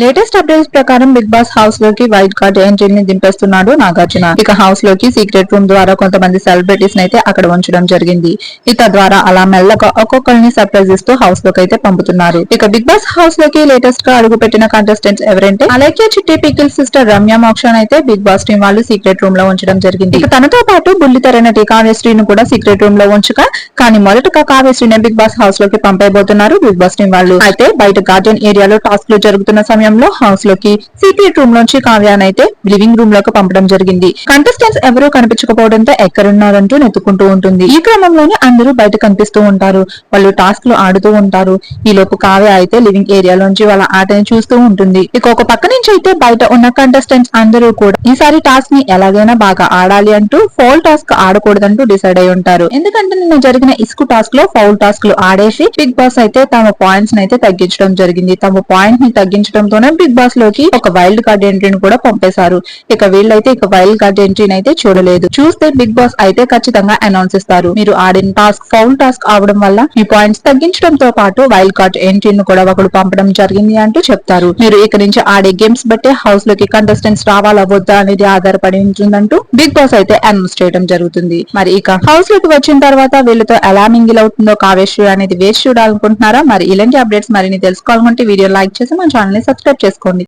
Latest updates ప్రకారం big boss house లోకి wild card ఎంట్రీని దింపేస్తున్నాడు Nagarjuna. ఇక హౌస్ లోకి సీక్రెట్ రూమ్ ద్వారా కొంతమంది సెలబ్రిటీస్ అయితే అక్కడ ఉంచడం జరిగింది. ఇక ద్వారా అలా మెల్లగా ఒక్కొక్కరిని సర్ప్రైజ్ ఇస్తూ హౌస్ లోకి అయితే పంపుతున్నారు. ఇక బిగ్ బాస్ హౌస్ లోకి లేటెస్ట్ గా అడుగు పెట్టిన కంటెస్టెంట్స్ ఎవరంటే అలేఖ్య చిట్టి పికిల్ సిస్టర్ రమ్య మోక్షాన్ అయితే బిగ్ బాస్ టీం వాళ్ళు సీక్రెట్ రూమ్ లో ఉంచడం జరిగింది. ఇక తనతో పాటు బుల్లితెర నటి కావ్యశ్రీను కూడా సీక్రెట్ రూమ్ లో ఉంచగా కానీ మొదటగా కావ్యశ్రీని బిగ్ బాస్ హౌస్ లోకి పంపైబోతున్నారు బిగ్ బాస్ టీం వాళ్ళు. అయితే బయట గార్డెన్ ఏరియాలో టాస్క్ లు జరుగుతున్న సమయంలో హౌస్ లోకి సీక్రెట్ రూమ్ లోంచి కావ్యానైతే లివింగ్ రూమ్ లోకి పంపడం జరిగింది. కంటెస్టెంట్స్ ఎవరూ కనిపించకపోవడంతో ఎక్కడున్నారంటూ నెత్తుకుంటూ ఉంటుంది. ఈ క్రమంలోనే అందరూ బయట కనిపిస్తూ ఉంటారు. వాళ్ళు టాస్క్ లు ఆడుతూ ఉంటారు. ఈ లోపు కావ్య అయితే లివింగ్ ఏరియాలోంచి వాళ్ళ ఆటని చూస్తూ ఉంటుంది. ఇక ఒక పక్క నుంచి అయితే బయట ఉన్న కంటెస్టెంట్స్ అందరూ కూడా ఈసారి టాస్క్ ని ఎలాగైనా బాగా ఆడాలి అంటూ ఫౌల్ టాస్క్ ఆడకూడదంటూ డిసైడ్ అయి ఉంటారు. ఎందుకంటే నిన్న జరిగిన ఇసుకు టాస్క్ లో ఫౌల్ టాస్క్ లు ఆడేసి బిగ్ బాస్ అయితే తమ పాయింట్స్ అయితే తగ్గించడం జరిగింది. తమ పాయింట్ ని తగ్గించడంతోనే బిగ్ బాస్ లోకి ఒక వైల్డ్ కార్డ్ ఎంట్రీని కూడా పంపేశారు. ఇక వీళ్ళైతే ఇక వైల్డ్ కార్డ్ ఎంట్రీని అయితే చూడలేదు. చూస్తే బిగ్ బాస్ అయితే ఖచ్చితంగా అనౌన్స్ ఇస్తారు. మీరు ఆడిన టాస్క్ ఫౌల్ టాస్క్ అవడం వల్ల మీ పాయింట్స్ తగ్గించడంతో పాటు వైల్డ్ కార్డ్ ఎంట్రీని కూడా ఒకడు పంపడం జరిగింది అంటూ చెప్తారు. మీరు ఇక నుంచి ఆడే గేమ్స్ బట్టే హౌస్ లోకి కంటెస్టెంట్స్ రావాలా వద్దా అనేది ఆధారపడి ఉంటుందంటూ బిగ్ బాస్ అయితే అనౌన్స్ చేయడం జరుగుతుంది. మరి ఇక హౌస్ లోకి వచ్చిన తర్వాత వీళ్ళతో ఎలా మింగిల్ అవుతుందో కావ్యశ్రీ అనేది వేసి చూడాలనుకుంటున్నారా? మరి ఇలాంటి అప్డేట్స్ మరిన్ని తెలుసుకోవాలనుకుంటే వీడియో లైక్ చేసి మన ఛానల్ ని సబ్స్క్రైబ్ చేసుకోండి.